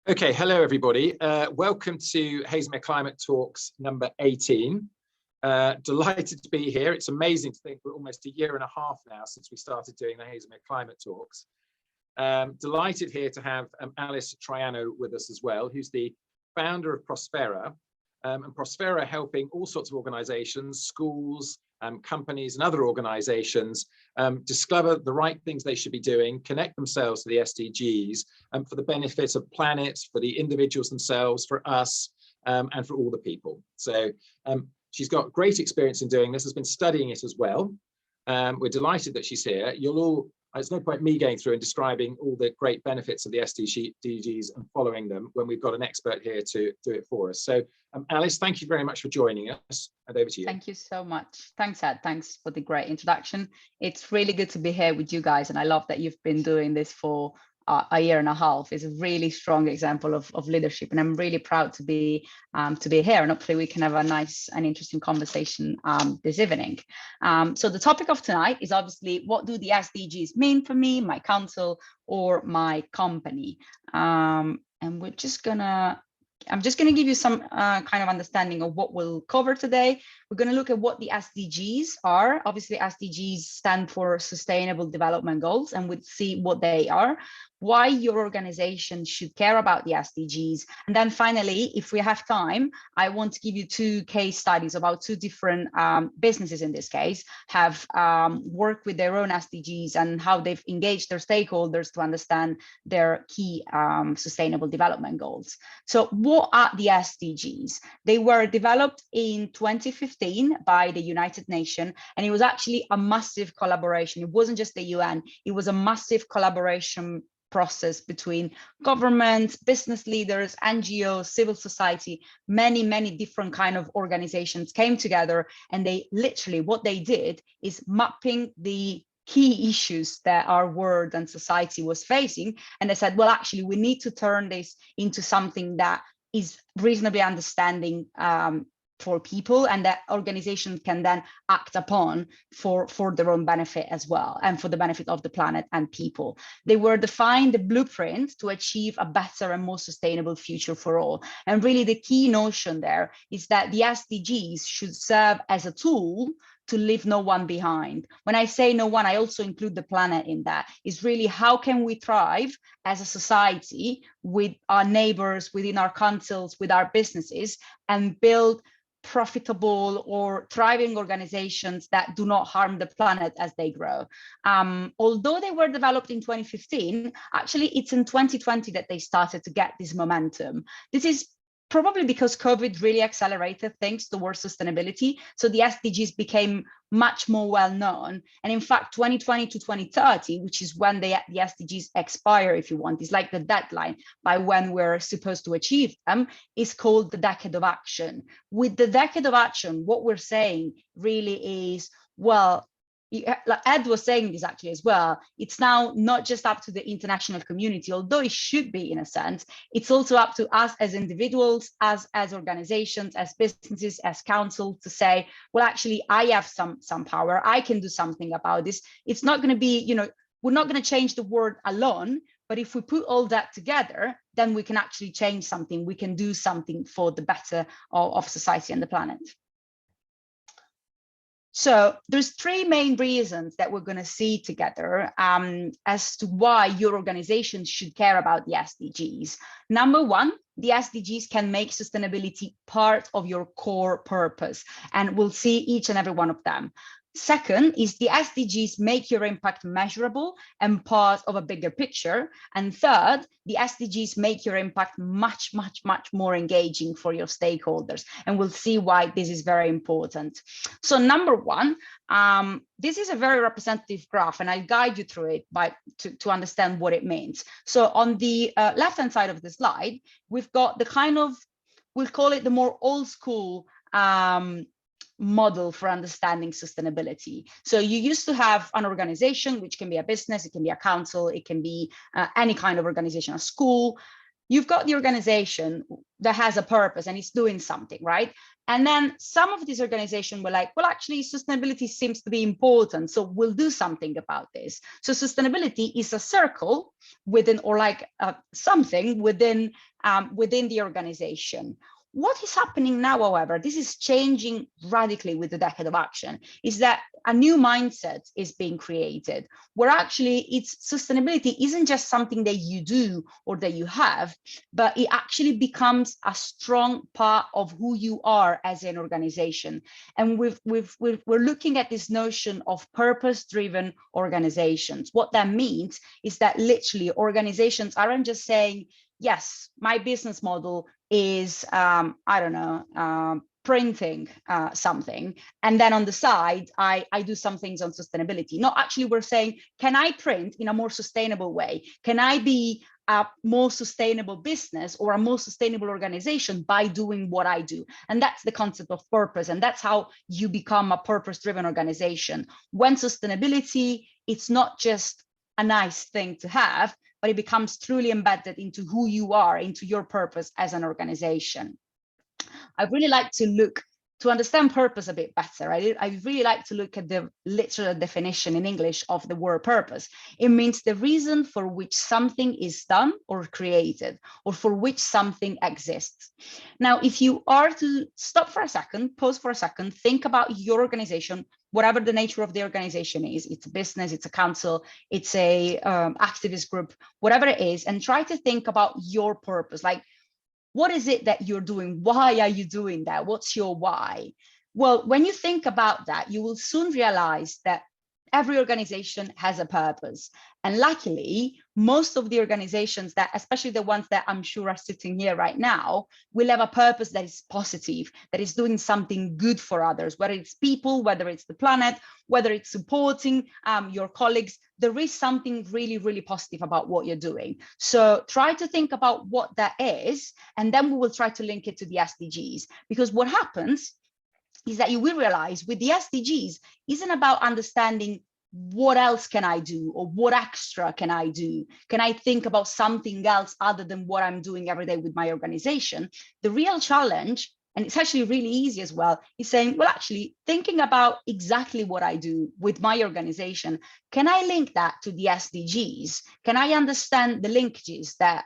Okay, hello everybody. Welcome to Hazlemere Climate Talks number 18. Delighted to be here. It's amazing to think we're almost a year and a half now since we started doing the Hazlemere Climate Talks. Delighted here to have Alice Troiano with us as well, who's the founder of Prospera. And Prospera helping all sorts of organizations, schools, companies and other organizations discover the right things they should be doing, connect themselves to the SDGs for the benefit of planets, for the individuals themselves, for us, and for all the people. So she's got great experience in doing this, has been studying it as well. We're delighted that she's here. You'll all, there's no point me going through and describing all the great benefits of the SDGs and following them when we've got an expert here to do it for us. So Alice, thank you very much for joining us, and over to you. Thank you so much. Thanks, Ed. Thanks for the great introduction. It's really good to be here with you guys, and I love that you've been doing this for a year and a half. It's a really strong example of leadership, and I'm really proud to be here, and hopefully we can have a nice and interesting conversation this evening. So the topic of tonight is obviously, what do the SDGs mean for me, my council, or my company? And I'm just going to give you some kind of understanding of what we'll cover today. We're going to look at what the SDGs are. Obviously, SDGs stand for Sustainable Development Goals, and we'll see what they are, why your organization should care about the SDGs. And then finally, if we have time, I want to give you two case studies about two different businesses in this case have worked with their own SDGs and how they've engaged their stakeholders to understand their key sustainable development goals. So what are the SDGs? They were developed in 2015 by the United Nations, and it was actually a massive collaboration. It wasn't just the UN, it was a massive collaboration process between governments, business leaders, NGOs, civil society, many different kind of organizations came together, and they literally, what they did is mapping the key issues that our world and society was facing. And they said, well, actually, we need to turn this into something that is reasonably understanding for people, and that organizations can then act upon for their own benefit as well, and for the benefit of the planet and people. They were defined the blueprint to achieve a better and more sustainable future for all. And really the key notion there is that the SDGs should serve as a tool to leave no one behind. When I say no one, I also include the planet in that. Is really, how can we thrive as a society with our neighbors, within our councils, with our businesses, and build profitable or thriving organizations that do not harm the planet as they grow. Although they were developed in 2015, actually it's in 2020 that they started to get this momentum. This is probably because COVID really accelerated things towards sustainability. So the SDGs became much more well known. And in fact, 2020 to 2030, which is when the SDGs expire, if you want, is like the deadline by when we're supposed to achieve them, is called the Decade of Action. With the Decade of Action, what we're saying really is, well, Ed was saying this actually as well, it's now not just up to the international community, although it should be in a sense, it's also up to us as individuals, as organizations, as businesses, as council to say, well, actually, I have some power, I can do something about this. It's not going to be, we're not going to change the world alone, but if we put all that together, then we can actually change something, we can do something for the better of society and the planet. So there's three main reasons that we're going to see together as to why your organization should care about the SDGs. Number one, the SDGs can make sustainability part of your core purpose, and we'll see each and every one of them. Second is the SDGs make your impact measurable and part of a bigger picture. And third, the SDGs make your impact much more engaging for your stakeholders. And we'll see why this is very important. So number one, this is a very representative graph, and I'll guide you through it to understand what it means. So on the left-hand side of the slide, we've got the kind of, we'll call it the more old school model for understanding sustainability. So you used to have an organization, which can be a business, it can be a council, it can be any kind of organization, a school. You've got the organization that has a purpose and it's doing something, right? And then some of these organizations were like, well, actually, sustainability seems to be important, so we'll do something about this. So sustainability is a circle within, or like something within, within the organization. What is happening now, however, this is changing radically with the Decade of Action, is that a new mindset is being created, where actually it's sustainability isn't just something that you do or that you have, but it actually becomes a strong part of who you are as an organization. And we're looking at this notion of purpose-driven organizations. What that means is that literally organizations aren't just saying, yes, my business model is, I don't know, printing something, and then on the side, I do some things on sustainability. No, actually, we're saying, can I print in a more sustainable way? Can I be a more sustainable business or a more sustainable organization by doing what I do? And that's the concept of purpose. And that's how you become a purpose-driven organization. When sustainability, it's not just a nice thing to have, but it becomes truly embedded into who you are, into your purpose as an organization. I really like to understand purpose a bit better. I really like to look at the literal definition in English of the word purpose. It means the reason for which something is done or created, or for which something exists. Now, if you are to stop for a second, pause for a second, think about your organization, whatever the nature of the organization is, it's a business, it's a council, it's a activist group, whatever it is, and try to think about your purpose. Like, what is it that you're doing? Why are you doing that? What's your why? Well, when you think about that, you will soon realize that every organization has a purpose. And luckily, most of the organizations that, especially the ones that I'm sure are sitting here right now, will have a purpose that is positive, that is doing something good for others, whether it's people, whether it's the planet, whether it's supporting your colleagues. There is something really, really positive about what you're doing. So try to think about what that is, and then we will try to link it to the SDGs. Because what happens is that you will realize with the SDGs isn't about understanding what else can I do, or what extra can I do? Can I think about something else other than what I'm doing every day with my organization? The real challenge, and it's actually really easy as well, is saying, well, actually thinking about exactly what I do with my organization, can I link that to the SDGs? Can I understand the linkages that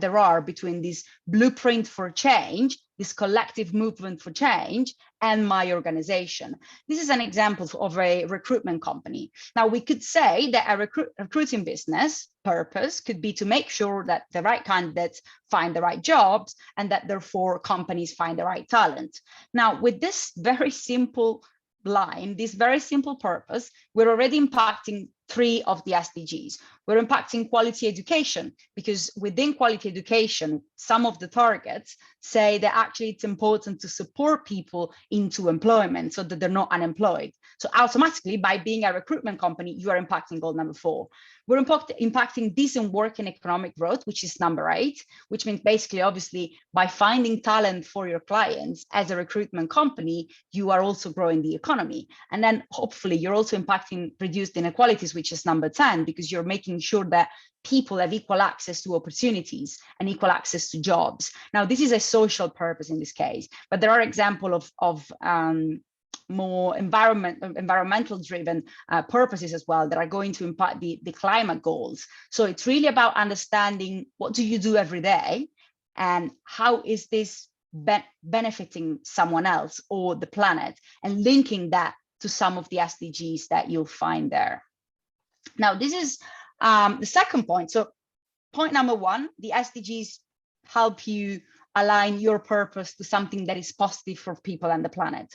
there are between this blueprint for change, this collective movement for change, and my organization? This is an example of a recruitment company. Now, we could say that a recruiting business purpose could be to make sure that the right candidates find the right jobs, and that therefore companies find the right talent. Now, with this very simple line, this very simple purpose, we're already impacting 3 of the SDGs. We're impacting quality education, because within quality education, some of the targets say that actually it's important to support people into employment so that they're not unemployed. So automatically, by being a recruitment company, you are impacting goal number 4. We're impacting decent work and economic growth, which is number 8, which means basically, obviously, by finding talent for your clients as a recruitment company, you are also growing the economy. And then hopefully you're also impacting reduced inequalities, which is number 10, because you're making sure that people have equal access to opportunities and equal access to jobs. Now, this is a social purpose in this case, but there are examples of more environmental driven purposes as well that are going to impact the climate goals. So it's really about understanding, what do you do every day, and how is this benefiting someone else or the planet, and linking that to some of the SDGs that you'll find there. Now, this is the second point. So point number 1, the SDGs help you align your purpose to something that is positive for people and the planet.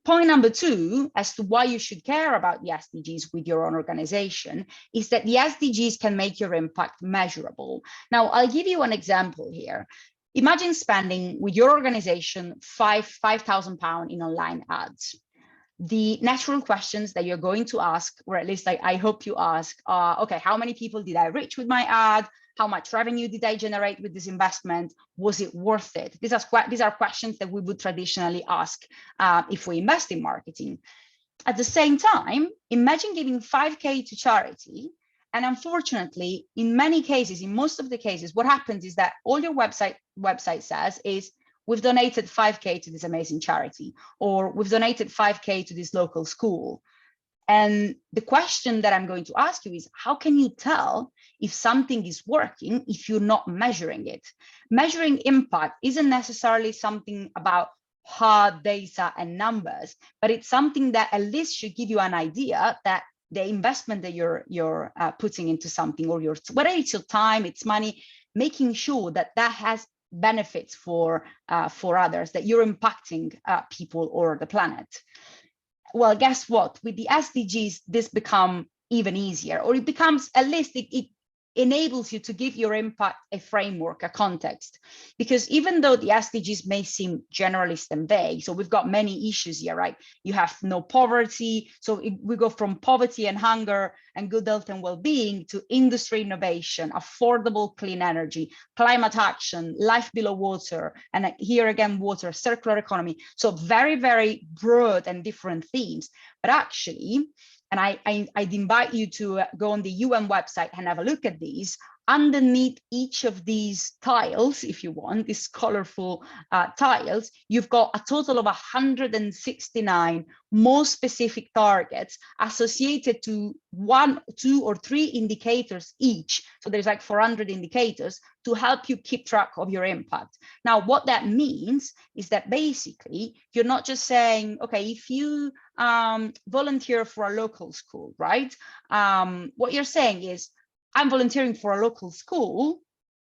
Point number 2, as to why you should care about the SDGs with your own organization, is that the SDGs can make your impact measurable. Now, I'll give you an example here. Imagine spending with your organization £5,000 in online ads. The natural questions that you're going to ask, or at least I hope you ask, are, okay, how many people did I reach with my ad? How much revenue did I generate with this investment? Was it worth it? These are questions that we would traditionally ask if we invest in marketing. At the same time, imagine giving 5K to charity. And unfortunately, in many cases, in most of the cases, what happens is that all your website says is, we've donated 5K to this amazing charity, or we've donated 5K to this local school. And the question that I'm going to ask you is, how can you tell if something is working if you're not measuring it? Measuring impact isn't necessarily something about hard data and numbers, but it's something that at least should give you an idea that the investment that you're putting into something, or whether it's your time, it's money, making sure that that has benefits for others, that you're impacting people or the planet. Well, guess what? With the SDGs, this becomes even easier, or it becomes, at least it enables you to give your impact a framework, a context. Because even though the SDGs may seem generalist and vague, so we've got many issues here, right? You have no poverty. So we go from poverty and hunger and good health and well-being to industry innovation, affordable clean energy, climate action, life below water, and here again, water, circular economy. So very, very broad and different themes. But actually, and I'd invite you to go on the UN website and have a look at these. Underneath each of these tiles, if you want, these colorful tiles, you've got a total of 169 more specific targets associated to 1, 2, or 3 indicators each. So there's like 400 indicators to help you keep track of your impact. Now, what that means is that basically you're not just saying, okay, if you volunteer for a local school, right? What you're saying is, I'm volunteering for a local school,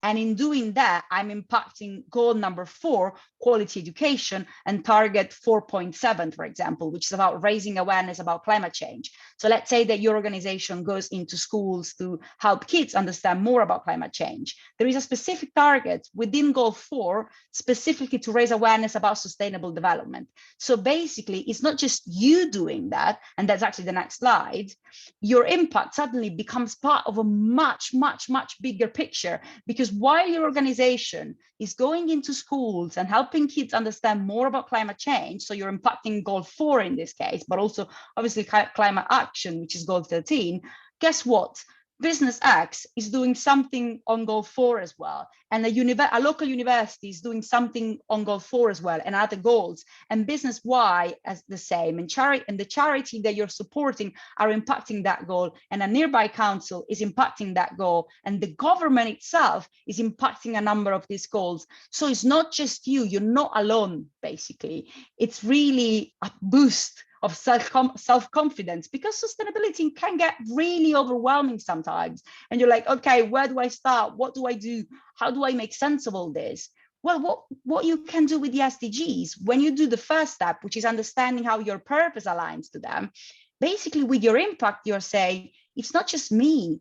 and in doing that, I'm impacting goal number 4, quality education, and target 4.7, for example, which is about raising awareness about climate change. So let's say that your organization goes into schools to help kids understand more about climate change. There is a specific target within goal 4, specifically to raise awareness about sustainable development. So basically, it's not just you doing that, and that's actually the next slide. Your impact suddenly becomes part of a much, much, much bigger picture, because while your organization is going into schools and helping kids understand more about climate change, so you're impacting goal 4 in this case, but also obviously climate action, which is goal 13, guess what? Business X is doing something on goal 4 as well. And a local university is doing something on goal 4 as well, and other goals. And business Y as the same. And the charity that you're supporting are impacting that goal. And a nearby council is impacting that goal. And the government itself is impacting a number of these goals. So it's not just you, you're not alone, basically. It's really a boost of self-confidence, because sustainability can get really overwhelming sometimes. And you're like, okay, where do I start? What do I do? How do I make sense of all this? Well, what you can do with the SDGs, when you do the first step, which is understanding how your purpose aligns to them, basically with your impact, you're saying, it's not just me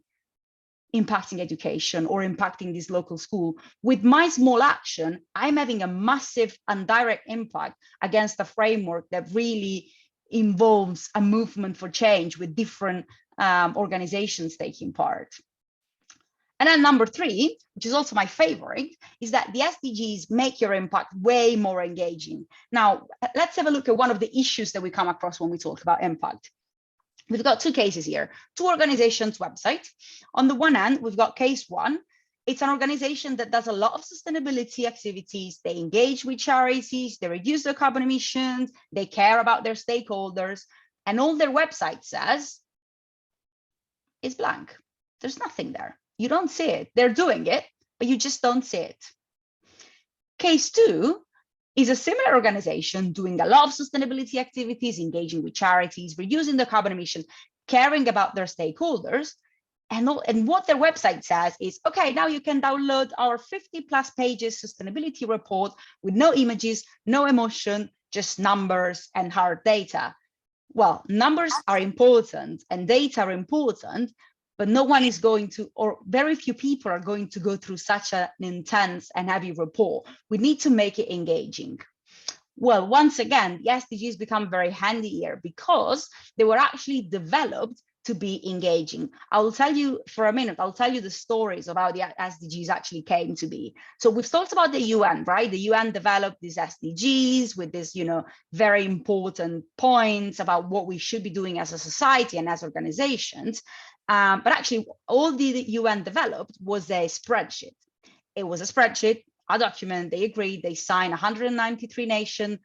impacting education or impacting this local school. With my small action, I'm having a massive and direct impact against a framework that really involves a movement for change with different organizations taking part. And then number 3, which is also my favorite, is that the SDGs make your impact way more engaging. Now, let's have a look at one of the issues that we come across when we talk about impact. We've got 2 cases here, 2 organizations' websites. On the one hand, we've got case 1. It's an organization that does a lot of sustainability activities. They engage with charities, they reduce their carbon emissions, they care about their stakeholders, and all their website says is blank. There's nothing there. You don't see it. They're doing it, but you just don't see it. Case 2 is a similar organization doing a lot of sustainability activities, engaging with charities, reducing their carbon emissions, caring about their stakeholders. And what their website says is, okay, now you can download our 50+ pages sustainability report with no images, no emotion, just numbers and hard data. Well, numbers are important and data are important, but no one is going to, or very few people are going to go through such an intense and heavy report. We need to make it engaging. Well, once again, the SDGs become very handy here because they were actually developed to be engaging. I will tell you for a minute, I'll tell you the stories of how the SDGs actually came to be. So we've talked about the UN, right? The UN developed these SDGs with this, very important points about what we should be doing as a society and as organizations. But actually all the UN developed was a spreadsheet. It was a spreadsheet a document, they agreed, they signed 193 nations,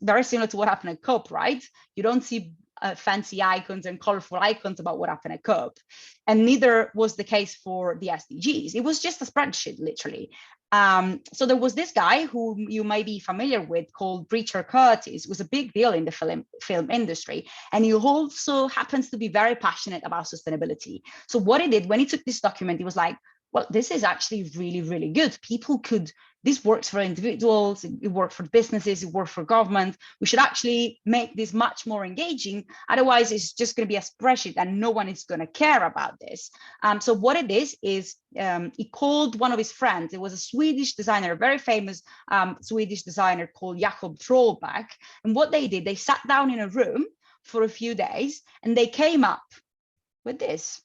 very similar to what happened at COP, right? You don't see fancy icons and colorful icons about what happened at COP. And neither was the case for the SDGs. It was just a spreadsheet, literally. So there was this guy who you might be familiar with called Richard Curtis. It was a big deal in the film industry. And he also happens to be very passionate about sustainability. So what he did when he took this document, he was like, well, this is actually really, really good. People could, this works for individuals, it works for businesses, it works for government. We should actually make this much more engaging. Otherwise, it's just going to be a spreadsheet and no one is going to care about this. So what it is he called one of his friends. It was a Swedish designer, a very famous Swedish designer called Jakob Trollback. And what they did, they sat down in a room for a few days and they came up with this,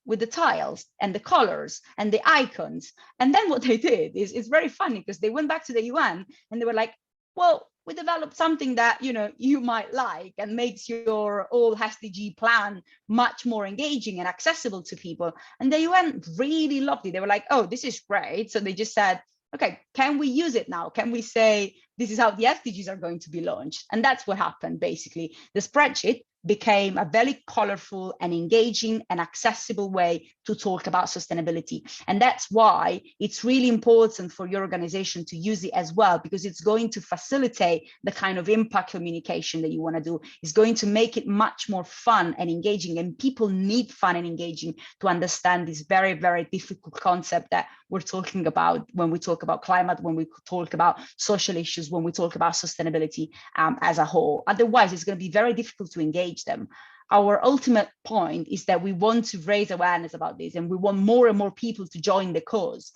with the tiles and the colors and the icons. And then what they did is, it's very funny because they went back to the UN and they were like, well, we developed something that, you know, you might like and makes your whole SDG plan much more engaging and accessible to people. And the UN really loved it. They were like, oh, this is great. So they just said, okay, can we use it now? Can we say this is how the SDGs are going to be launched? And that's what happened, basically. The spreadsheet became a very colorful and engaging and accessible way to talk about sustainability. And that's why it's really important for your organization to use it as well, because it's going to facilitate the kind of impact communication that you want to do. It's going to make it much more fun and engaging, and people need fun and engaging to understand this very, very difficult concept that we're talking about when we talk about climate, when we talk about social issues, when we talk about sustainability as a whole. Otherwise, it's going to be very difficult to engage them. Our ultimate point is that we want to raise awareness about this, and we want more and more people to join the cause.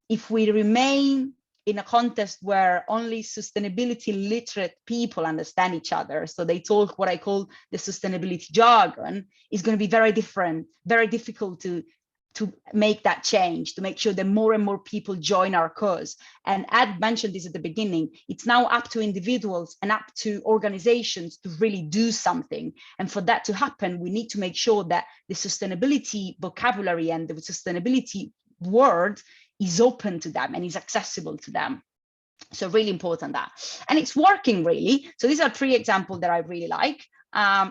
If we remain in a context where only sustainability literate people understand each other, so they talk what I call the sustainability jargon, is going to be very different, very difficult to make that change, to make sure that more and more people join our cause. And Ed mentioned this at the beginning, it's now up to individuals and up to organizations to really do something. And for that to happen, we need to make sure that the sustainability vocabulary and the sustainability word is open to them and is accessible to them. So really important that. And it's working really. So these are 3 examples that I really like.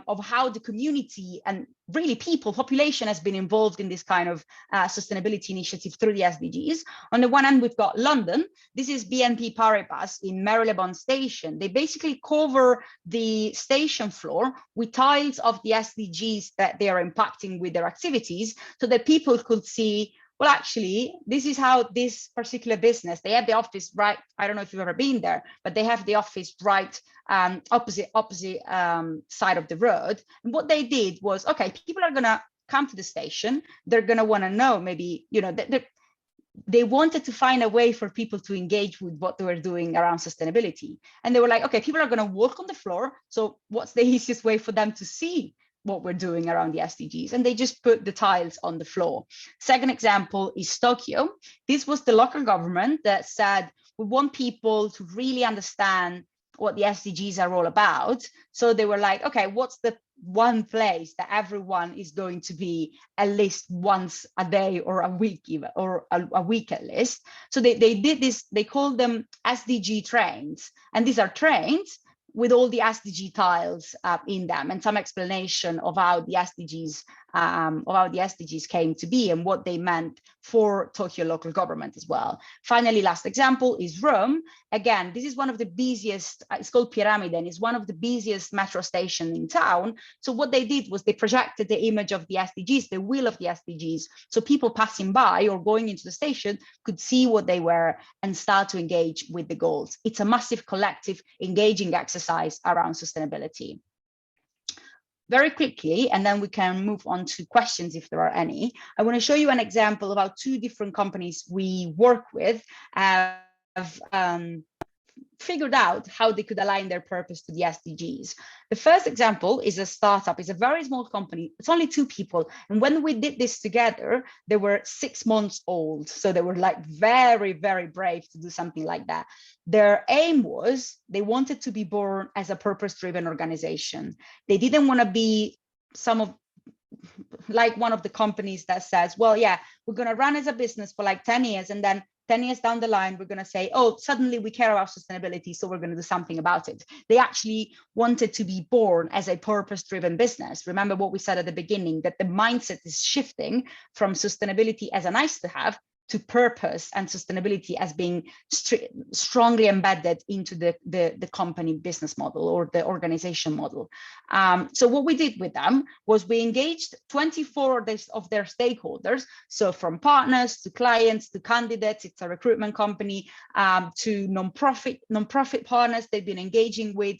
Of how the community and really people, population has been involved in this kind of sustainability initiative through the SDGs. On the one hand, we've got London. This is BNP Paribas in Marylebone Station. They basically cover the station floor with tiles of the SDGs that they are impacting with their activities, so that people could see, well, actually, this is how this particular business, they have the office right, I don't know if you've ever been there, but they have the office right opposite side of the road. And what they did was, okay, people are going to come to the station. They're going to want to know, maybe, you know, they wanted to find a way for people to engage with what they were doing around sustainability. And they were like, okay, people are going to walk on the floor. So what's the easiest way for them to see what we're doing around the SDGs? And they just put the tiles on the floor. Second example is Tokyo. This was the local government that said, we want people to really understand what the SDGs are all about. So they were like, okay, what's the one place that everyone is going to be at least once a day or a week, even, or a week at least. So they did this, they called them Sdg Trains. And these are trains with all the SDG tiles in them, and some explanation of how the SDGs came to be and what they meant for Tokyo local government as well. Finally, last example is Rome. Again, this is one of the busiest, it's called Pyramide, and it's one of the busiest metro stations in town. So what they did was they projected the image of the SDGs, the wheel of the SDGs, so people passing by or going into the station could see what they were and start to engage with the goals. It's a massive collective engaging exercise around sustainability. Very quickly, and then we can move on to questions if there are any. I want to show you an example of how 2 different companies we work with have figured out how they could align their purpose to the SDGs. The first example is a startup. It's a very small company. It's only 2 people. And when we did this together, they were 6 months old. So they were like very, very brave to do something like that. Their aim was they wanted to be born as a purpose-driven organization. They didn't want to be like one of the companies that says, well, yeah, we're going to run as a business for like 10 years and then 10 years down the line, we're going to say, oh, suddenly we care about sustainability, so we're going to do something about it. They actually wanted to be born as a purpose-driven business. Remember what we said at the beginning, that the mindset is shifting from sustainability as a nice to have to purpose and sustainability as being strongly embedded into the company business model or the organization model. So what we did with them was we engaged 24 of their stakeholders. So from partners to clients to candidates, it's a recruitment company, to non-profit partners they've been engaging with.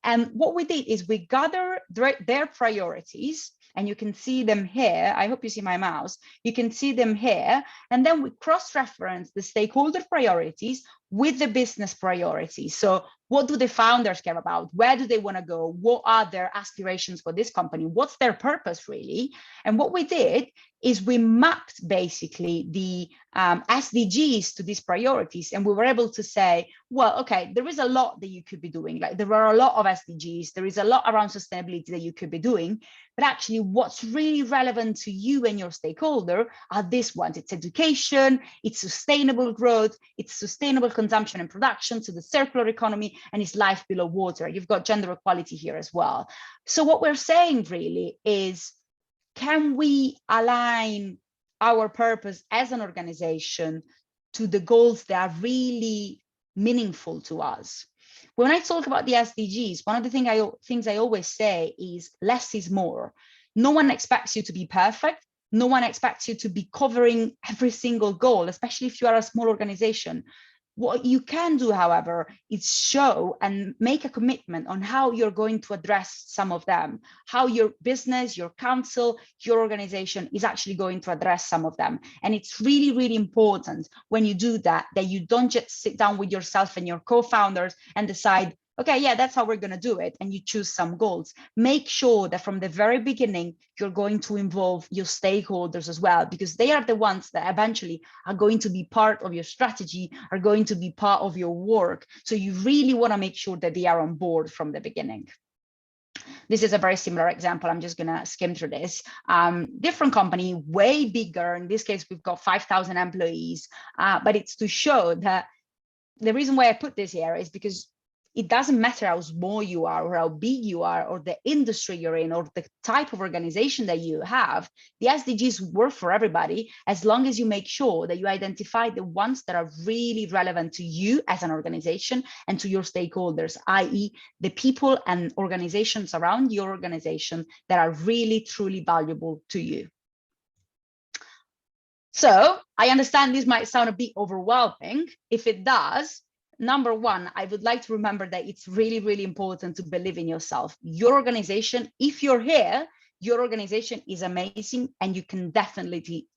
And what we did is we gathered their priorities, and you can see them here. I hope you see my mouse. You can see them here. And then we cross-reference the stakeholder priorities with the business priorities. So what do the founders care about? Where do they want to go? What are their aspirations for this company? What's their purpose really? And what we did is we mapped basically the SDGs to these priorities. And we were able to say, well, okay, there is a lot that you could be doing. Like there are a lot of SDGs. There is a lot around sustainability that you could be doing. But actually what's really relevant to you and your stakeholder are these ones. It's education, it's sustainable growth, it's sustainable consumption and production, so the circular economy, and it's life below water. You've got gender equality here as well. So what we're saying really is, can we align our purpose as an organization to the goals that are really meaningful to us? When I talk about the SDGs, one of the things I always say is less is more. No one expects you to be perfect. No one expects you to be covering every single goal, especially if you are a small organization. What you can do, however, is show and make a commitment on how you're going to address some of them, how your business, your council, your organization is actually going to address some of them. And it's really, really important when you do that, that you don't just sit down with yourself and your co-founders and decide, okay, yeah, that's how we're going to do it, and you choose some goals. Make sure that from the very beginning, you're going to involve your stakeholders as well, because they are the ones that eventually are going to be part of your strategy, are going to be part of your work. So you really want to make sure that they are on board from the beginning. This is a very similar example. I'm just going to skim through this. Different company, way bigger. In this case, we've got 5,000 employees, but it's to show that the reason why I put this here is because it doesn't matter how small you are or how big you are or the industry you're in or the type of organization that you have. The SDGs work for everybody as long as you make sure that you identify the ones that are really relevant to you as an organization and to your stakeholders, i.e. the people and organizations around your organization that are really, truly valuable to you. So I understand this might sound a bit overwhelming. If it does, number one, I would like to remember that it's really, really important to believe in yourself. Your organization, if you're here, your organization is amazing and you can definitely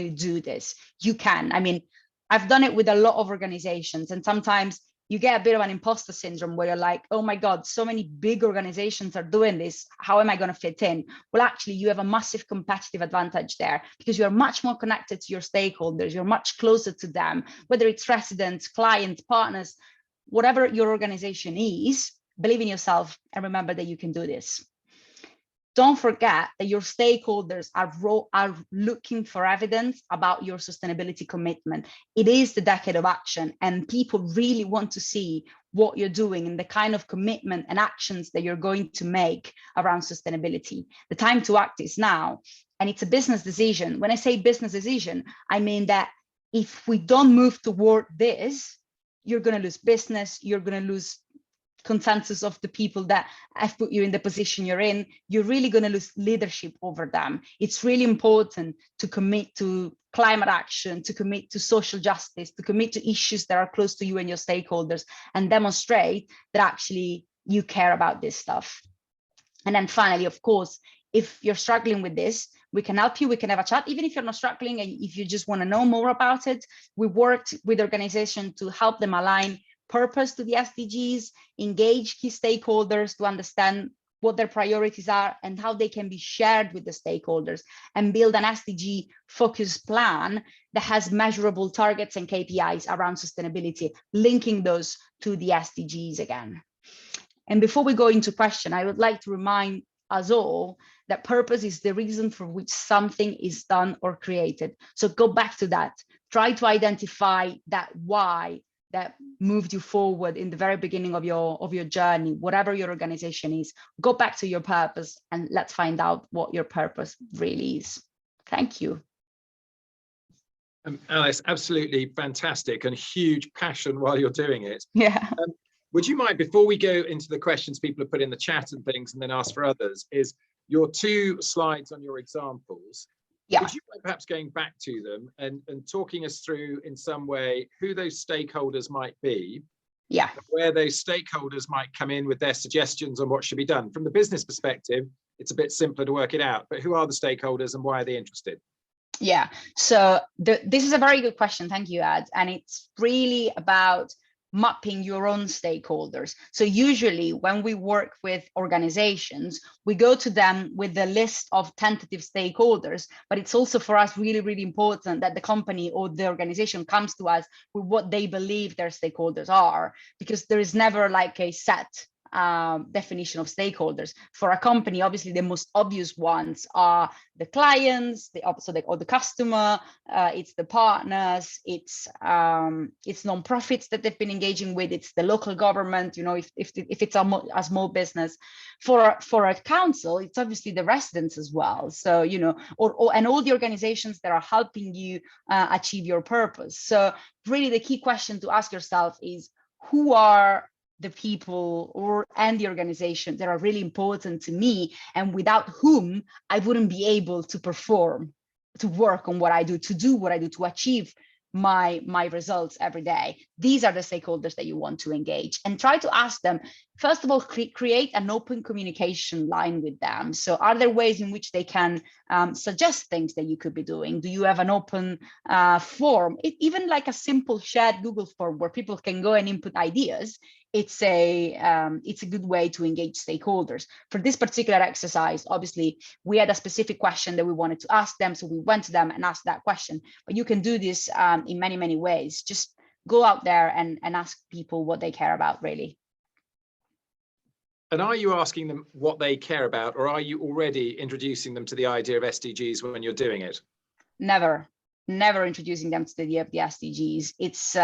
do this. You can. I mean, I've done it with a lot of organizations, and sometimes you get a bit of an imposter syndrome where you're like, oh my God, so many big organizations are doing this. How am I going to fit in? Well, actually, you have a massive competitive advantage there because you're much more connected to your stakeholders. You're much closer to them, whether it's residents, clients, partners, whatever your organization is. Believe in yourself and remember that you can do this. Don't forget that your stakeholders are looking for evidence about your sustainability commitment. It is the decade of action, and people really want to see what you're doing and the kind of commitment and actions that you're going to make around sustainability. The time to act is now, and it's a business decision. When I say business decision, I mean that if we don't move toward this, you're going to lose business, you're going to lose consensus of the people that have put you in the position you're in. You're really going to lose leadership over them. It's really important to commit to climate action, to commit to social justice, to commit to issues that are close to you and your stakeholders, and demonstrate that actually you care about this stuff. And then finally, of course, if you're struggling with this, we can help you. We can have a chat, even if you're not struggling and if you just want to know more about it. We worked with organizations to help them align purpose to the SDGs, engage key stakeholders to understand what their priorities are and how they can be shared with the stakeholders, and build an SDG focused plan that has measurable targets and KPIs around sustainability, linking those to the SDGs again. And before we go into question, I would like to remind us all that purpose is the reason for which something is done or created. So go back to that. try to identify that why that moved you forward in the very beginning of your journey, whatever your organization is. Go back to your purpose and let's find out what your purpose really is. Thank you. Alice, absolutely fantastic and huge passion while you're doing it. Yeah. Would you mind, before we go into the questions people have put in the chat and things and then ask for others, is your 2 slides on your examples. Yeah. Would you mind perhaps going back to them and talking us through in some way who those stakeholders might be? Yeah. Where those stakeholders might come in with their suggestions on what should be done. From the business perspective, it's a bit simpler to work it out, but who are the stakeholders and why are they interested? Yeah, so this is a very good question. Thank you, Ed. And it's really about mapping your own stakeholders. So usually when we work with organizations, we go to them with the list of tentative stakeholders, but it's also for us really, really important that the company or the organization comes to us with what they believe their stakeholders are, because there is never like a set definition of stakeholders. For a company, obviously the most obvious ones are the clients, or the customer, it's the partners, it's non-profits that they've been engaging with, it's the local government, you know, if it's a small business. For a council, it's obviously the residents as well. So, you know, and all the organizations that are helping you achieve your purpose. So really the key question to ask yourself is, who are the people and the organizations that are really important to me, and without whom I wouldn't be able to perform, to work on what I do, to do what I do, to achieve my results every day. These are the stakeholders that you want to engage, and try to ask them, first of all, create an open communication line with them. So are there ways in which they can suggest things that you could be doing? Do you have an open form, even like a simple shared Google form where people can go and input ideas? It's a good way to engage stakeholders. For this particular exercise, obviously, we had a specific question that we wanted to ask them, so we went to them and asked that question. But you can do this in many, many ways. Just go out there and ask people what they care about, really. And are you asking them what they care about, or are you already introducing them to the idea of SDGs when you're doing it? Never introducing them to the idea of the SDGs. It's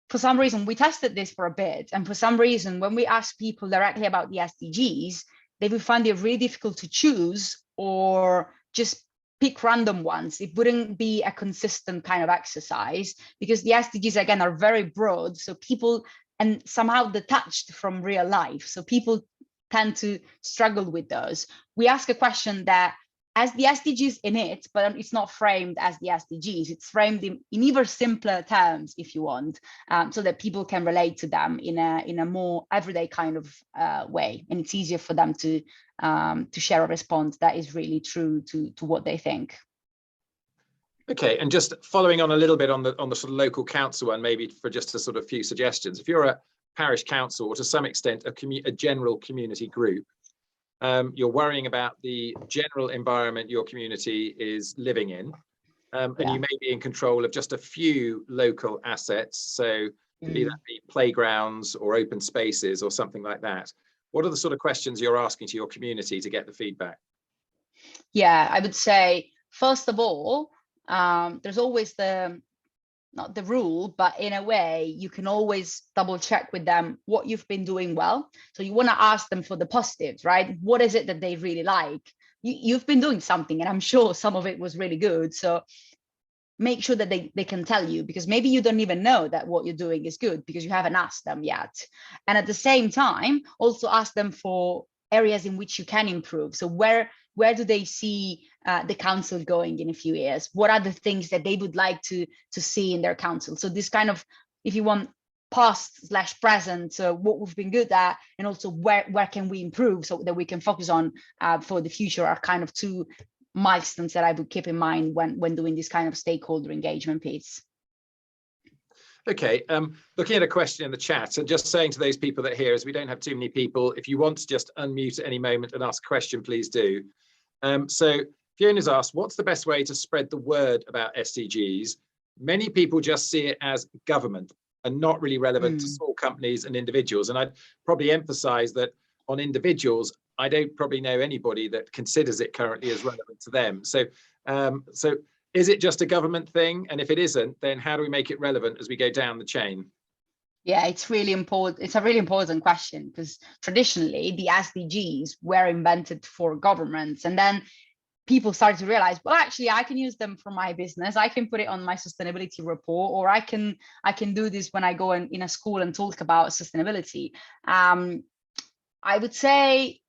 for some reason, we tested this for a bit, and for some reason, when we ask people directly about the SDGs, they will find it really difficult to choose or just pick random ones. It wouldn't be a consistent kind of exercise, because the SDGs, again, are very broad. So people, and somehow detached from real life. So people tend to struggle with those. We ask a question that has the SDGs in it, but it's not framed as the SDGs. It's framed in even simpler terms, if you want, so that people can relate to them in a more everyday kind of way, and it's easier for them to share a response that is really true to what they think. Okay, and just following on a little bit on the sort of local council one, maybe for just a sort of few suggestions. If you're a parish council, or to some extent a general community group, you're worrying about the general environment your community is living in, and you may be in control of just a few local assets, so be that be playgrounds or open spaces or something like that. What are the sort of questions you're asking to your community to get the feedback? Yeah, I would say, first of all, there's always not the rule, but in a way, you can always double check with them what you've been doing well. So you want to ask them for the positives, right? What is it that they really like? You've been doing something, and I'm sure some of it was really good. So make sure that they can tell you, because maybe you don't even know that what you're doing is good because you haven't asked them yet. And at the same time, also ask them for areas in which you can improve. So where do they see the council going in a few years? What are the things that they would like to see in their council? So this kind of, if you want, past/present, so what we've been good at, and also where can we improve so that we can focus on for the future, are kind of two milestones that I would keep in mind when doing this kind of stakeholder engagement piece. Okay, looking at a question in the chat and just saying to those people that hear, as we don't have too many people, if you want to just unmute at any moment and ask a question, please do. So Fiona's asked, what's the best way to spread the word about SDGs? Many people just see it as government and not really relevant to small companies and individuals. And I'd probably emphasize that on individuals, I don't probably know anybody that considers it currently as relevant to them. So is it just a government thing? And if it isn't, then how do we make it relevant as we go down the chain? Yeah, it's really important. It's a really important question, because traditionally the SDGs were invented for governments, and then people started to realize, well, actually, I can use them for my business. I can put it on my sustainability report, or I can do this when I go in a school and talk about sustainability. I would say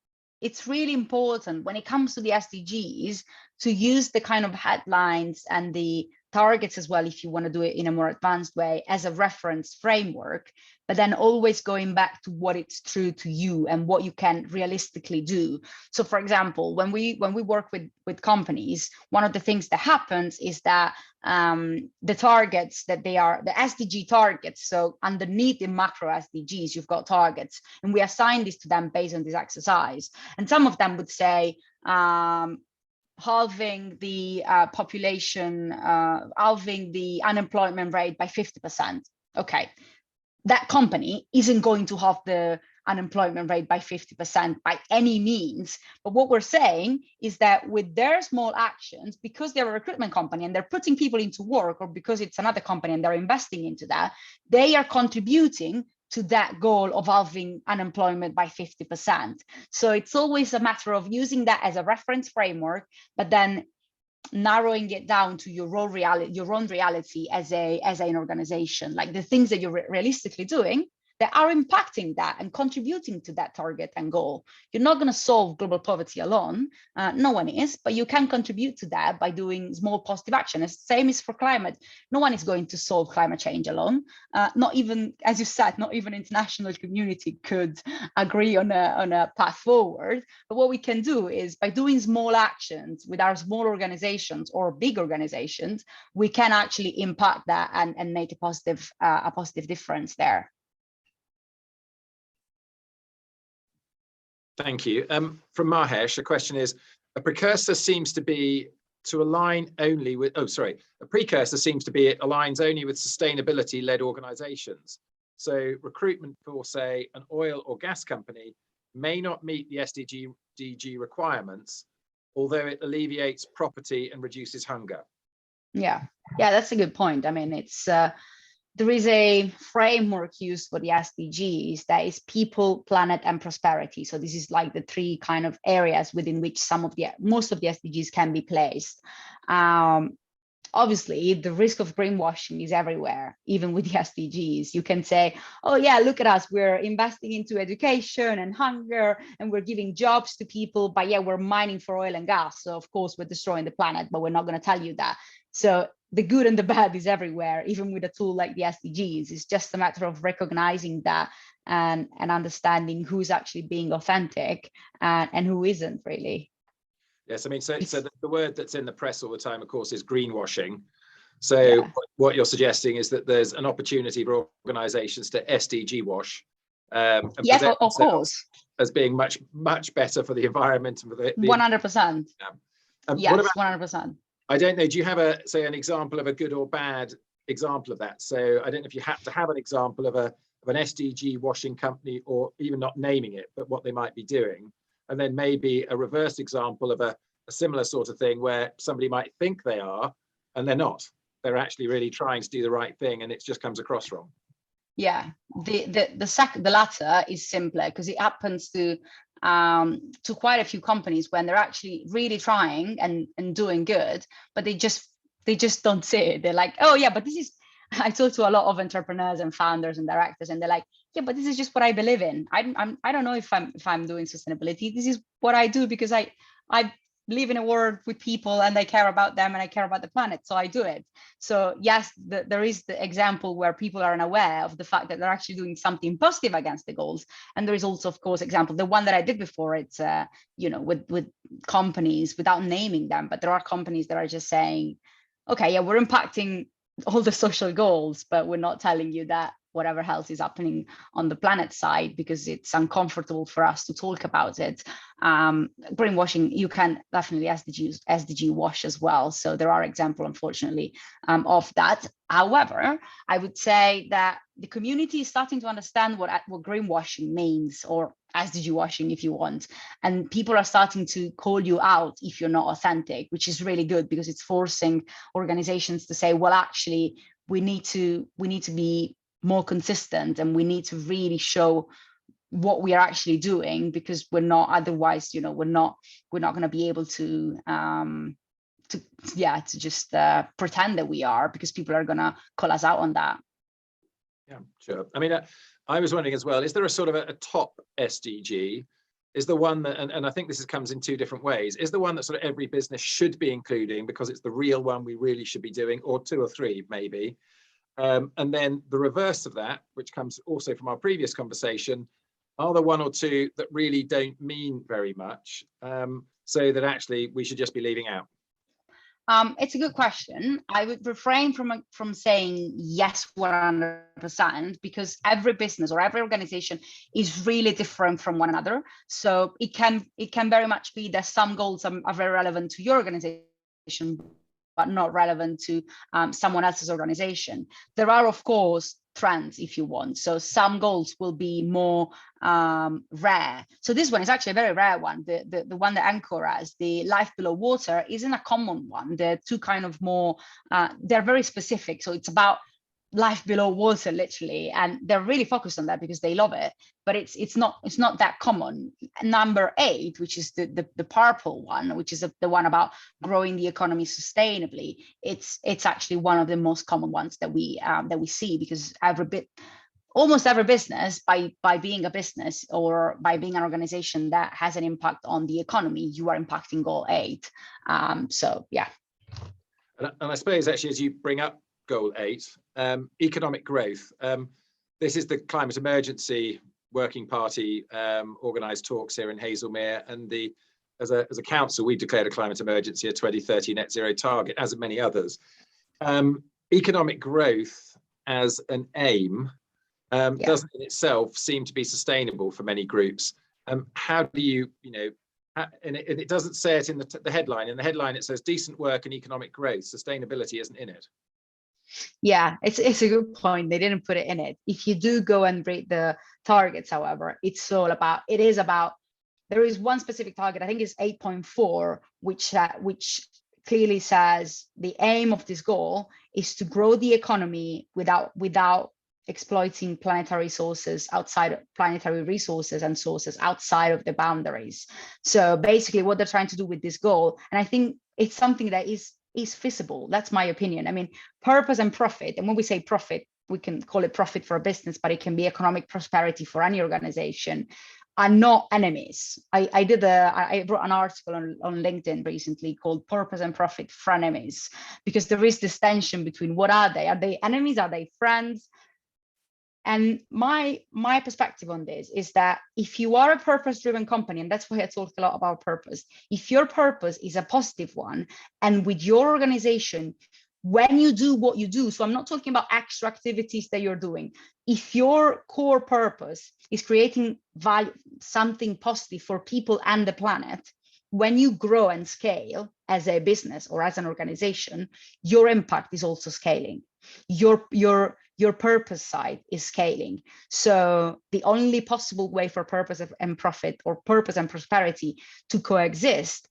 it's really important when it comes to the SDGs to use the kind of headlines and the targets as well, if you want to do it in a more advanced way, as a reference framework, but then always going back to what it's true to you and what you can realistically do. So for example, when we work with companies, one of the things that happens is that the targets that they are the Sdg targets. So underneath the macro SDGs, you've got targets, and we assign this to them based on this exercise. And some of them would say, halving the population, halving the unemployment rate by 50%. Okay, that company isn't going to halve the unemployment rate by 50% by any means. But what we're saying is that with their small actions, because they're a recruitment company and they're putting people into work, or because it's another company and they're investing into that, they are contributing to that goal of halving unemployment by 50%. So it's always a matter of using that as a reference framework, but then narrowing it down to your own reality as an organization, like the things that you're realistically doing that are impacting that and contributing to that target and goal. You're not going to solve global poverty alone. No one is, but you can contribute to that by doing small positive action. The same is for climate. No one is going to solve climate change alone. Not even, as you said, not even international community could agree on a path forward. But what we can do is by doing small actions with our small organizations or big organizations, we can actually impact that and make a positive difference there. Thank you. From Mahesh, the question is, a precursor seems to be to align only with, a precursor seems to be it aligns only with sustainability-led organizations. So recruitment for, say, an oil or gas company may not meet the SDG requirements, although it alleviates poverty and reduces hunger. Yeah, that's a good point. I mean, it's there is a framework used for the SDGs that is people, planet, and prosperity. So this is like the three kind of areas within which most of the SDGs can be placed. Obviously, the risk of greenwashing is everywhere, even with the SDGs. You can say, oh yeah, look at us, we're investing into education and hunger, and we're giving jobs to people, but yeah, we're mining for oil and gas. So of course we're destroying the planet, but we're not going to tell you that. So the good and the bad is everywhere, even with a tool like the SDGs. It's just a matter of recognizing that and understanding who's actually being authentic and who isn't really. Yes, I mean, so the word that's in the press all the time, of course, is greenwashing. So what you're suggesting is that there's an opportunity for organizations to SDG wash. And yes, of course. As being much better for the environment and for the 100%. Yes, 100%. I don't know, do you have an example of a good or bad example of that? So I don't know if you have to have an example of an SDG washing company, or even not naming it, but what they might be doing. And then maybe a reverse example of a similar sort of thing where somebody might think they are, and they're not. They're actually really trying to do the right thing, and it just comes across wrong. Yeah, the latter is simpler, because it happens to quite a few companies when they're actually really trying and doing good, but they just don't see it. They're like, oh yeah, but this is. I talk to a lot of entrepreneurs and founders and directors, and they're like, yeah, but this is just what I believe in. I don't know if I'm doing sustainability. This is what I do because I live in a world with people and I care about them and I care about the planet, so I do it. So yes, there is the example where people are unaware of the fact that they're actually doing something positive against the goals. And there is also, of course, example, the one that I did before, it's with companies, without naming them, but there are companies that are just saying, okay, yeah, we're impacting all the social goals, but we're not telling you that whatever else is happening on the planet side, because it's uncomfortable for us to talk about it. Greenwashing, you can definitely SDG wash as well. So there are examples, unfortunately, of that. However, I would say that the community is starting to understand what greenwashing means, or SDG washing if you want, and people are starting to call you out if you're not authentic, which is really good, because it's forcing organizations to say, well, actually, we need to be more consistent, and we need to really show what we are actually doing, because we're not otherwise, we're not going to be able to just pretend that we are, because people are going to call us out on that. Yeah, sure. I mean, I was wondering as well, is there a sort of a top SDG? Is the one that, and I think this comes in two different ways, is the one that sort of every business should be including because it's the real one we really should be doing, or two or three maybe? And then the reverse of that, which comes also from our previous conversation, are there one or two that really don't mean very much, so that actually we should just be leaving out? It's a good question. I would refrain from saying yes 100%, because every business or every organization is really different from one another. So it can very much be that some goals are very relevant to your organization, but not relevant to someone else's organization. There are, of course, trends, if you want. So some goals will be more rare. So this one is actually a very rare one. The one that Anchor has, the life below water, isn't a common one. They're two kind of more, they're very specific. So it's about life below water, literally, and they're really focused on that because they love it, but it's not that common. Number 8, which is the purple one, which is the one about growing the economy sustainably, it's actually one of the most common ones that we see, because almost every business, by being a business or by being an organization that has an impact on the economy, you are impacting goal 8. So yeah. And I suppose actually, as you bring up goal 8, economic growth. This is the climate emergency working party organised talks here in Hazlemere, and as a council, we declared a climate emergency, a 2030 net zero target, as of many others. Economic growth as an aim doesn't in itself seem to be sustainable for many groups. How do you, and it doesn't say it in the headline. In the headline, it says decent work and economic growth. Sustainability isn't in it. Yeah, it's a good point. They didn't put it in it. If you do go and read the targets, however, it is about, there is one specific target, I think it's 8.4, which clearly says the aim of this goal is to grow the economy without exploiting planetary resources and sources outside of the boundaries. So basically what they're trying to do with this goal, and I think it's something that is feasible. That's my opinion. I mean, purpose and profit, and when we say profit, we can call it profit for a business, but it can be economic prosperity for any organization, are not enemies. I wrote an article on LinkedIn recently called Purpose and Profit Frenemies, because there is this tension between what are they? Are they enemies? Are they friends? And my perspective on this is that if you are a purpose-driven company, and that's why I talked a lot about purpose, if your purpose is a positive one, and with your organization, when you do what you do, so I'm not talking about extra activities that you're doing, if your core purpose is creating value, something positive for people and the planet, when you grow and scale as a business or as an organization, your impact is also scaling. Your purpose side is scaling. So the only possible way for purpose and profit, or purpose and prosperity, to coexist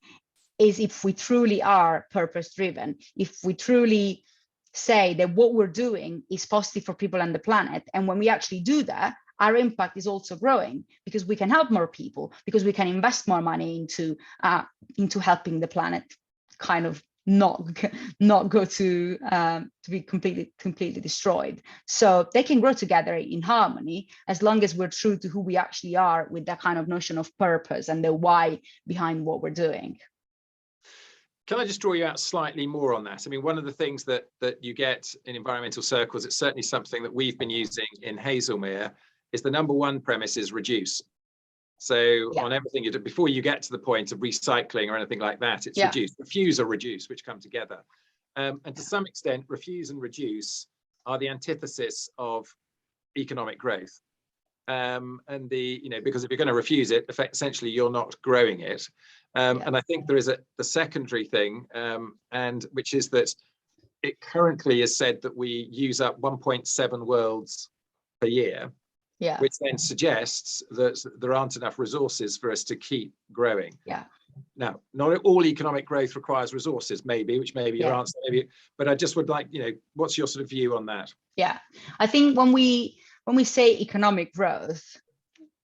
is if we truly are purpose driven, if we truly say that what we're doing is positive for people and the planet. And when we actually do that, our impact is also growing, because we can help more people, because we can invest more money into helping the planet kind of not go to be completely destroyed. So they can grow together in harmony, as long as we're true to who we actually are, with that kind of notion of purpose and the why behind what we're doing. Can I just draw you out slightly more on that? I mean, one of the things that you get in environmental circles, it's certainly something that we've been using in Hazlemere, is the number one premise is reduce. So on everything you do, before you get to the point of recycling or anything like that, it's reduce. Refuse or reduce, which come together. And to some extent, refuse and reduce are the antithesis of economic growth. And because if you're going to refuse it, essentially you're not growing it. And I think there is the secondary thing, and which is that it currently is said that we use up 1.7 worlds per year, which then suggests that there aren't enough resources for us to keep growing. Now, not all economic growth requires resources, which may be your answer, but I just would like, what's your sort of view on that? Yeah, I think when we say economic growth,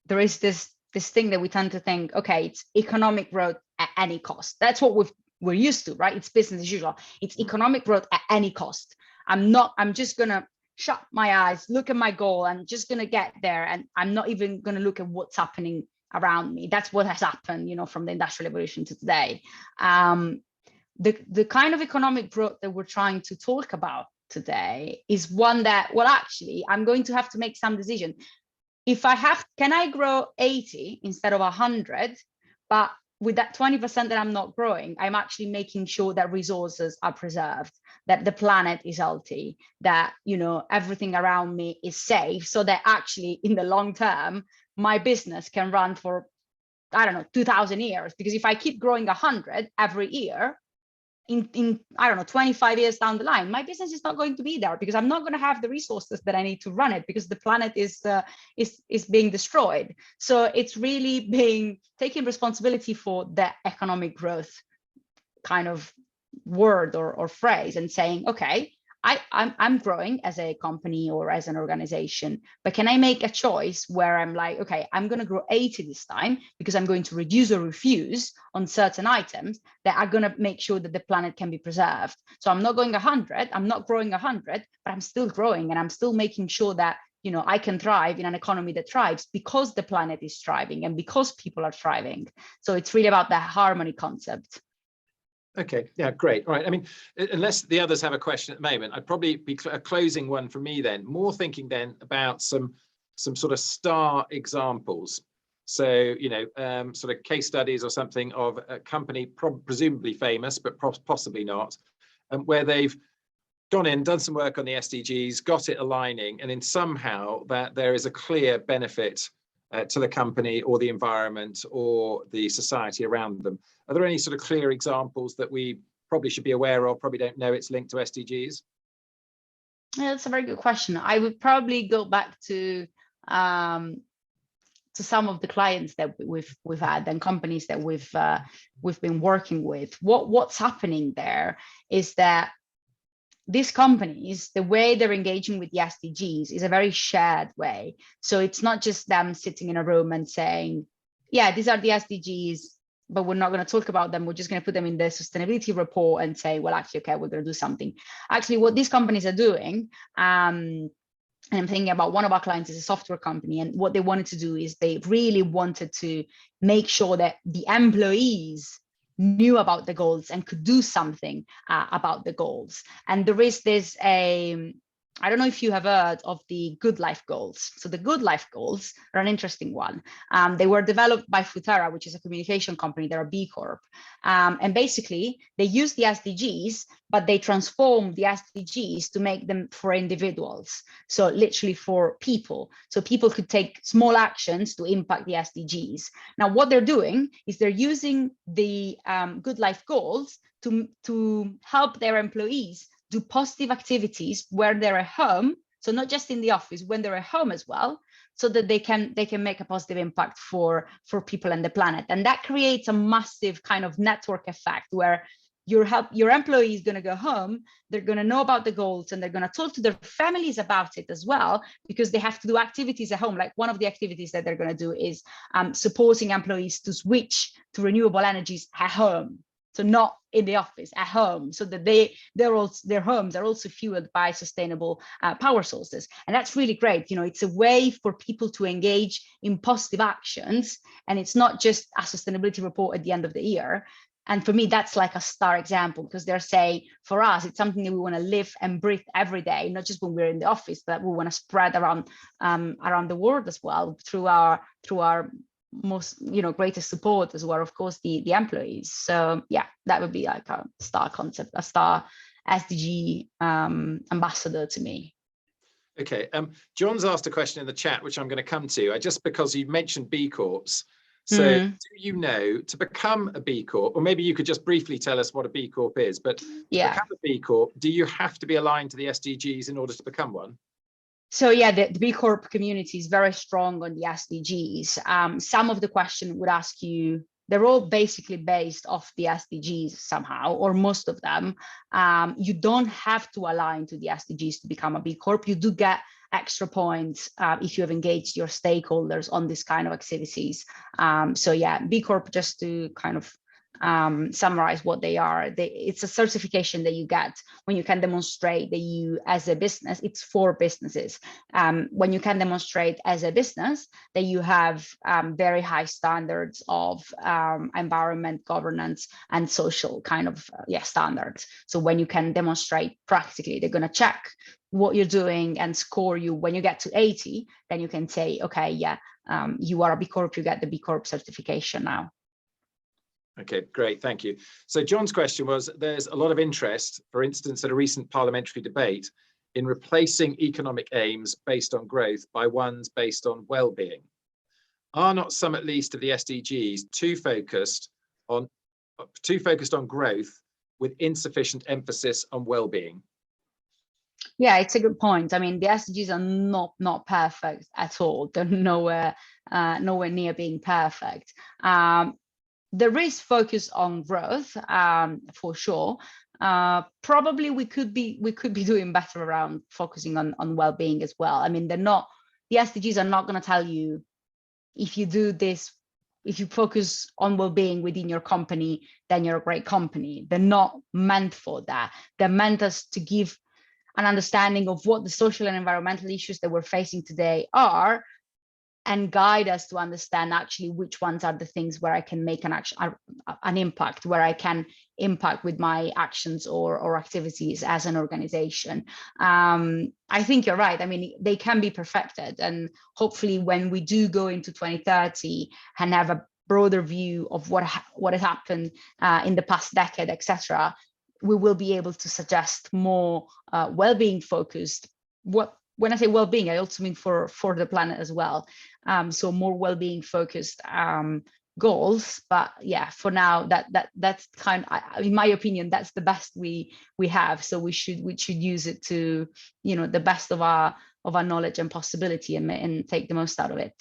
there is this thing that we tend to think, okay, it's economic growth at any cost. That's what we're used to, right? It's business as usual. It's economic growth at any cost. I'm just gonna shut my eyes, look at my goal, and just gonna get there, and I'm not even gonna look at what's happening around me. That's what has happened, from the industrial revolution to today. The kind of economic growth that we're trying to talk about today is one that, well, actually, I'm going to have to make some decision. If can I grow 80 instead of 100? But with that 20% that I'm not growing, I'm actually making sure that resources are preserved, that the planet is healthy, that, everything around me is safe, so that actually in the long term, my business can run for, 2,000 years. Because if I keep growing 100 every year, in 25 years down the line, my business is not going to be there, because I'm not going to have the resources that I need to run it, because the planet is being destroyed. So it's really taking responsibility for the economic growth kind of word or phrase, and saying, okay, I'm growing as a company or as an organization, but can I make a choice where I'm like, okay, I'm going to grow 80 this time, because I'm going to reduce or refuse on certain items that are going to make sure that the planet can be preserved. So I'm not going 100, I'm not growing 100, but I'm still growing, and I'm still making sure that, I can thrive in an economy that thrives because the planet is thriving and because people are thriving. So it's really about that harmony concept. Okay, yeah, great. All right. I mean, unless the others have a question at the moment, I'd probably be a closing one for me then, more thinking then about some sort of star examples. So, sort of case studies or something of a company presumably famous, but possibly not, where they've gone in, done some work on the SDGs, got it aligning, and in somehow that there is a clear benefit to the company or the environment or the society around them. Are there any sort of clear examples that we probably should be aware of, probably don't know it's linked to SDGs? Yeah, that's a very good question. I would probably go back to some of the clients that we've had and companies that we've been working with. What's happening there is that these companies, the way they're engaging with the SDGs is a very shared way. So it's not just them sitting in a room and saying, yeah, these are the SDGs, but we're not going to talk about them. We're just going to put them in the sustainability report and say, well, actually, okay, we're going to do something. Actually, what these companies are doing, and I'm thinking about one of our clients is a software company, and what they wanted to do is they really wanted to make sure that the employees knew about the goals and could do something about the goals. And there is this, I don't know if you have heard of the Good Life Goals. So the Good Life Goals are an interesting one. They were developed by Futera, which is a communication company. They're a B Corp. And basically, they use the SDGs, but they transform the SDGs to make them for individuals. So literally for people. So people could take small actions to impact the SDGs. Now, what they're doing is they're using the Good Life Goals to help their employees do positive activities where they're at home. So not just in the office, when they're at home as well, so that they can make a positive impact for people and the planet. And that creates a massive kind of network effect where your employee is going to go home, they're going to know about the goals, and they're going to talk to their families about it as well, because they have to do activities at home. Like one of the activities that they're going to do is supporting employees to switch to renewable energies at home. So not in the office, at home, so that their homes are also fueled by sustainable power sources. And that's really great. It's a way for people to engage in positive actions, and it's not just a sustainability report at the end of the year. And for me, that's like a star example, because they're saying, for us, it's something that we want to live and breathe every day, not just when we're in the office, but we want to spread around the world as well through our most greatest support as well, of course, the employees. So yeah, that would be like a star concept, a star SDG ambassador to me. Okay, John's asked a question in the chat, which I'm going to come to, just because you mentioned B Corps. So do you know, to become a B Corp, or maybe you could just briefly tell us what a B Corp is, but to become a B Corp, do you have to be aligned to the SDGs in order to become one? So yeah, the B Corp community is very strong on the SDGs. Some of the question would ask you, they're all basically based off the SDGs somehow, or most of them. You don't have to align to the SDGs to become a B Corp. You do get extra points if you have engaged your stakeholders on this kind of activities. So yeah, B Corp, just to kind of summarize what they are. It's a certification that you get when you can demonstrate that you, as a business, it's for businesses. When you can demonstrate as a business that you have very high standards of environment, governance, and social kind of standards. So when you can demonstrate practically, they're going to check what you're doing and score you. When you get to 80, then you can say, okay, yeah, you are a B Corp, you get the B Corp certification now. Okay, great, thank you. So John's question was, there's a lot of interest, for instance, at a recent parliamentary debate, in replacing economic aims based on growth by ones based on well-being. Are not some, at least, of the SDGs too focused on growth with insufficient emphasis on well-being? Yeah, it's a good point. I mean, the SDGs are not perfect at all. They're nowhere near being perfect. There is focus on growth, for sure. Probably we could be doing better around focusing on well-being as well. I mean, the SDGs are not going to tell you, if you do this, if you focus on well-being within your company, then you're a great company. They're not meant for that. They're meant us to give an understanding of what the social and environmental issues that we're facing today are, and guide us to understand actually which ones are the things where I can make an impact, where I can impact with my actions or activities as an organization. I think you're right. I mean, they can be perfected, and hopefully when we do go into 2030 and have a broader view of what has happened in the past decade, etc., we will be able to suggest more well-being focused. When I say well-being, I also mean for the planet as well. So more well-being focused goals. But yeah, for now, that's kind of, in my opinion, that's the best we have. So we should use it to, the best of our knowledge and possibility, and take the most out of it.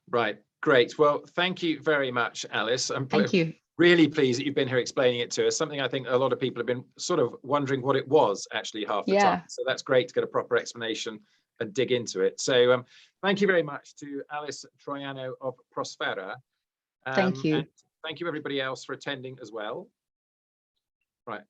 Right, great. Well, thank you very much, Alice. Thank you. Really pleased that you've been here explaining it to us. Something I think a lot of people have been sort of wondering what it was actually half the time. So that's great to get a proper explanation and dig into it. So thank you very much to Alice Troiano of Prospera. Thank you. And thank you everybody else for attending as well. Right.